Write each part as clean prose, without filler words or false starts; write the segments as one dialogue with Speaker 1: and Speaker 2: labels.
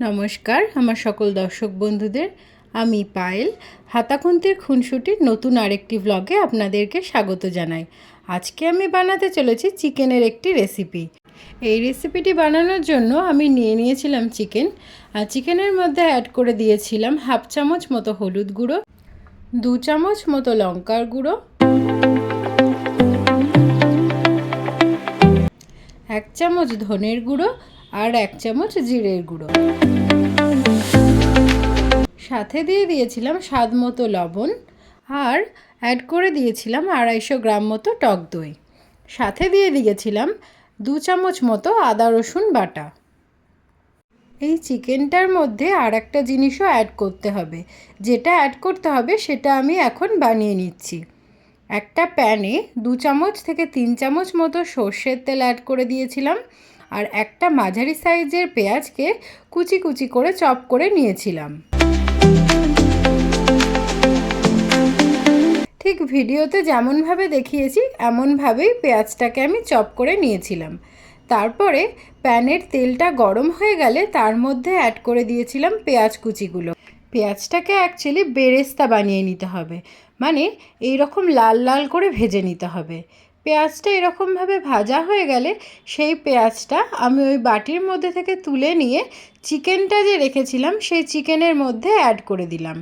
Speaker 1: নমস্কার আমার সকল দর্শক বন্ধুদের, আমি পায়েল হাতাখুন্তির খুনসুটির নতুন আরেকটি ব্লগে আপনাদেরকে স্বাগত জানাই। আজকে আমি বানাতে চলেছি চিকেনের একটি রেসিপি। এই রেসিপিটি বানানোর জন্য আমি নিয়েছিলাম চিকেন, আর চিকেনের মধ্যে অ্যাড করে দিয়েছিলাম হাফ চামচ মতো হলুদ গুঁড়ো, 2 চামচ মতো লঙ্কার গুঁড়ো, 1 চামচ ধনের গুঁড়ো আর 1 চামচ জিরের গুঁড়ো। সাথে দিয়ে দিয়েছিলাম স্বাদ মতো লবণ, আর অ্যাড করে দিয়েছিলাম 250 গ্রাম মতো টক দই। সাথে দিয়ে দিয়েছিলাম 2 চামচ মতো আদা রসুন বাটা। এই চিকেনটার মধ্যে আর একটা জিনিসও অ্যাড করতে হবে, যেটা অ্যাড করতে হবে সেটা আমি এখন বানিয়ে নিচ্ছি। একটা প্যানে 2 চামচ থেকে 3 চামচ মতো সর্ষের তেল অ্যাড করে দিয়েছিলাম, আর একটা মাঝারি সাইজের পেঁয়াজকে কুচি কুচি করে চপ করে নিয়েছিলাম। ঠিক ভিডিওতে যেমনভাবে দেখিয়েছি এমনভাবেই পেঁয়াজটাকে আমি চপ করে নিয়েছিলাম। তারপরে প্যানের তেলটা গরম হয়ে গেলে তার মধ্যে অ্যাড করে দিয়েছিলাম পেঁয়াজ কুচিগুলো। পেঁয়াজটাকে অ্যাকচুয়ালি বেরেস্তা বানিয়ে নিতে হবে, মানে এই রকম লাল লাল করে ভেজে নিতে হবে। পেঁয়াজটা এরকমভাবে ভাজা হয়ে গেলে সেই পেঁয়াজটা আমি ওই বাটির মধ্যে থেকে তুলে নিয়ে চিকেনটা যে রেখেছিলাম সেই চিকেনের মধ্যে অ্যাড করে দিলাম।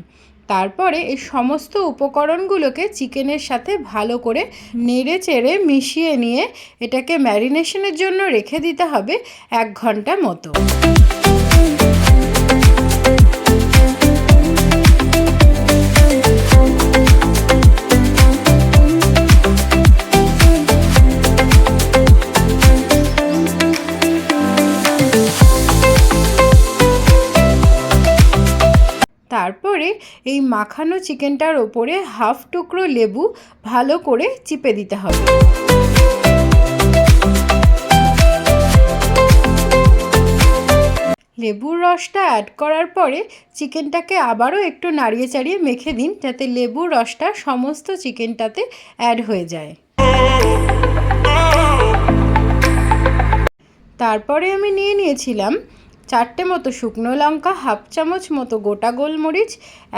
Speaker 1: তারপরে এই সমস্ত উপকরণগুলোকে চিকেনের সাথে ভালো করে নেড়ে চেড়ে মিশিয়ে নিয়ে এটাকে ম্যারিনেশনের জন্য রেখে দিতে হবে 1 ঘন্টা মতো। তারপরে এই মাখানো চিকেনটার ওপরে হাফ টুকরো লেবু ভালো করে চিপে দিতে হবে। লেবুর রসটা অ্যাড করার পরে চিকেনটাকে আবারও একটু নাড়িয়ে চাড়িয়ে মেখে দিন, যাতে লেবুর রসটা সমস্ত চিকেনটাতে অ্যাড হয়ে যায়। তারপরে আমি নিয়েছিলাম 4টে মতো শুকনো লঙ্কা, হাফ চামচ মতো গোটা গোলমরিচ,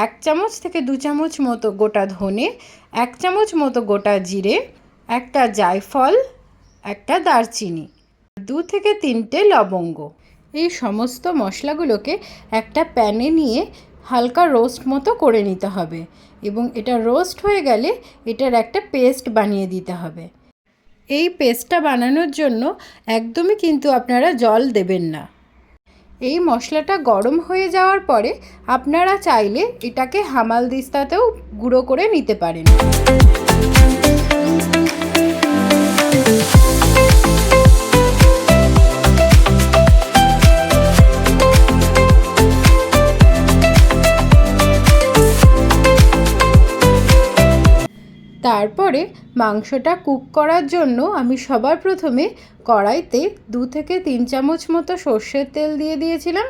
Speaker 1: 1 চামচ থেকে 2 চামচ মতো গোটা ধনে, 1 চামচ মতো গোটা জিরে, একটা জায়ফল, একটা দারচিনি, 2 থেকে 3টে লবঙ্গ। এই সমস্ত মশলাগুলোকে একটা প্যানে নিয়ে হালকা রোস্ট মতো করে নিতে হবে, এবং এটা রোস্ট হয়ে গেলে এটার একটা পেস্ট বানিয়ে দিতে হবে। এই পেস্টটা বানানোর জন্য একদমই কিন্তু আপনারা জল দেবেন না। এই মশলাটা গরম হয়ে যাওয়ার পরে আপনারা চাইলে এটাকে হামালদিস্তাতেও গুঁড়ো করে নিতে পারেন। তারপরে মাংসটা কুক করার জন্য আমি সবার প্রথমে কড়াইতে 2 থেকে 3 চামচ মতো সর্ষের তেল দিয়ে দিয়েছিলাম,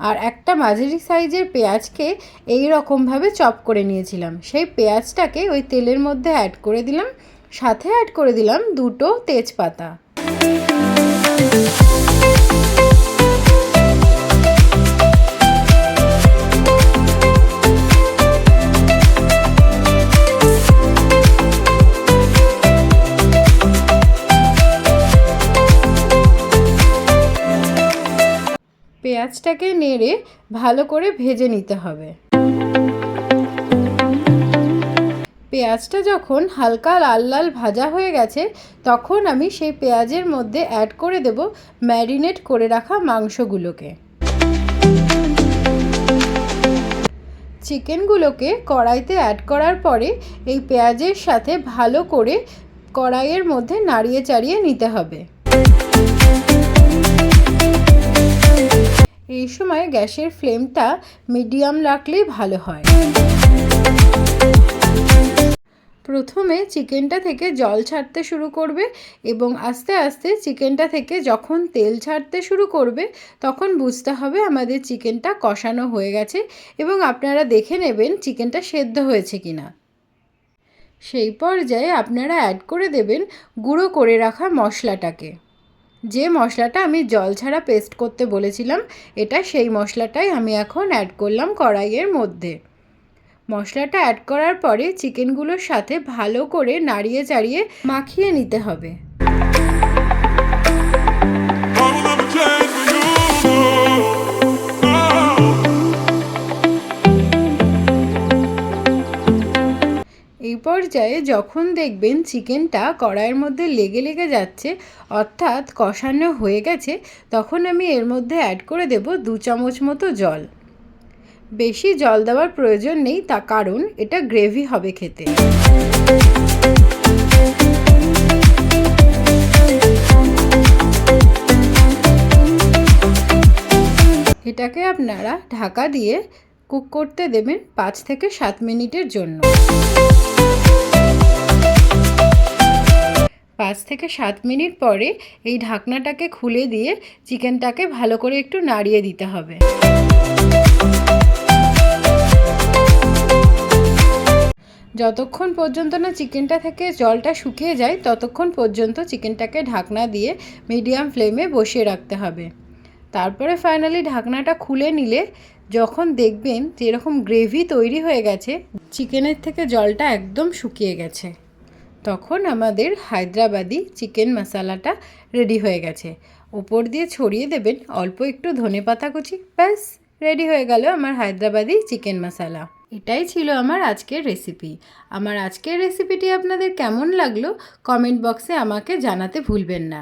Speaker 1: আর একটা মাঝারি সাইজের পেঁয়াজকে এই রকমভাবে চপ করে নিয়েছিলাম। সেই পেঁয়াজটাকে ওই তেলের মধ্যে অ্যাড করে দিলাম, সাথে অ্যাড করে দিলাম 2টো তেজপাতা। পেঁয়াজটাকে নেড়ে ভালো করে ভেজে নিতে হবে। পেঁয়াজটা যখন হালকা লাল লাল ভাজা হয়ে গেছে তখন আমি সেই পেঁয়াজের মধ্যে অ্যাড করে দেব ম্যারিনেট করে রাখা মাংসগুলোকে। চিকেনগুলোকে কড়াইতে অ্যাড করার পরে এই পেঁয়াজের সাথে ভালো করে কড়াইয়ের মধ্যে নাড়িয়ে চাড়িয়ে নিতে হবে। এই সময় গ্যাসের ফ্লেমটা মিডিয়াম রাখলেই ভালো হয়। প্রথমে চিকেনটা থেকে জল ছাড়তে শুরু করবে, এবং আস্তে আস্তে চিকেনটা থেকে যখন তেল ছাড়তে শুরু করবে তখন বুঝতে হবে আমাদের চিকেনটা কষানো হয়ে গেছে, এবং আপনারা দেখে নেবেন চিকেনটা সেদ্ধ হয়েছে কিনা। সেই পর্যায়ে আপনারা অ্যাড করে দেবেন গুঁড়ো করে রাখা মশলাটাকে। যে মশলাটা আমি জল ছাড়া পেস্ট করতে বলেছিলাম, এটা সেই মশলাটাই আমি এখন অ্যাড করলাম কড়াইয়ের মধ্যে। মশলাটা অ্যাড করার পরে চিকেনগুলোর সাথে ভালো করে নাড়িয়ে চাড়িয়ে মাখিয়ে নিতে হবে। এই পর্যায়ে যখন দেখবেন চিকেনটা কড়াইয়ের মধ্যে লেগে লেগে যাচ্ছে, অর্থাৎ কষানো হয়ে গেছে, তখন আমি এর মধ্যে অ্যাড করে দেব 2 চামচ মতো জল। বেশি জল দেওয়ার প্রয়োজন নেই, তা কারণ এটা গ্রেভি হবে খেতে। এটাকে আপনারা ঢাকা দিয়ে কুক করতে দেবেন 5 থেকে 7 মিনিটের জন্য। 5 থেকে 7 মিনিট পরে এই ঢাকনাটাকে খুলে দিয়ে চিকেনটাকে ভালো করে একটু নাড়িয়ে দিতে হবে। যতক্ষণ পর্যন্ত না চিকেনটা থেকে জলটা শুকিয়ে যায়, ততক্ষণ পর্যন্ত চিকেনটাকে ঢাকনা দিয়ে মিডিয়াম ফ্লেমে বসিয়ে রাখতে হবে। তারপরে ফাইনালি ঢাকনাটা খুলে নিলে যখন দেখবেন যে এরকম গ্রেভি তৈরি হয়ে গেছে, চিকেনের থেকে জলটা একদম শুকিয়ে গেছে, তখন আমাদের হায়দ্রাবাদি চিকেন মশলাটা রেডি হয়ে গেছে। উপর দিয়ে ছড়িয়ে দেবেন অল্প একটু ধনেপাতা কুচি, ব্যাস রেডি হয়ে গেল আমার হায়দ্রাবাদি চিকেন মশলা। এটাই ছিল আমার আজকের রেসিপি। আমার আজকের রেসিপিটি আপনাদের কেমন লাগলো কমেন্ট বক্সে আমাকে জানাতে ভুলবেন না।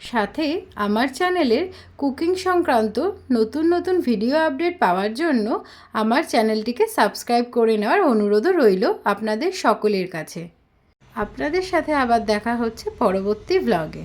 Speaker 1: সাথে আমার চ্যানেলের কুকিং সংক্রান্ত নতুন নতুন ভিডিও আপডেট পাওয়ার জন্য আমার চ্যানেলটিকে সাবস্ক্রাইব করে নেওয়ার অনুরোধও রইল আপনাদের সকলের কাছে। আপনাদের সাথে আবার দেখা হচ্ছে পরবর্তী ব্লগে।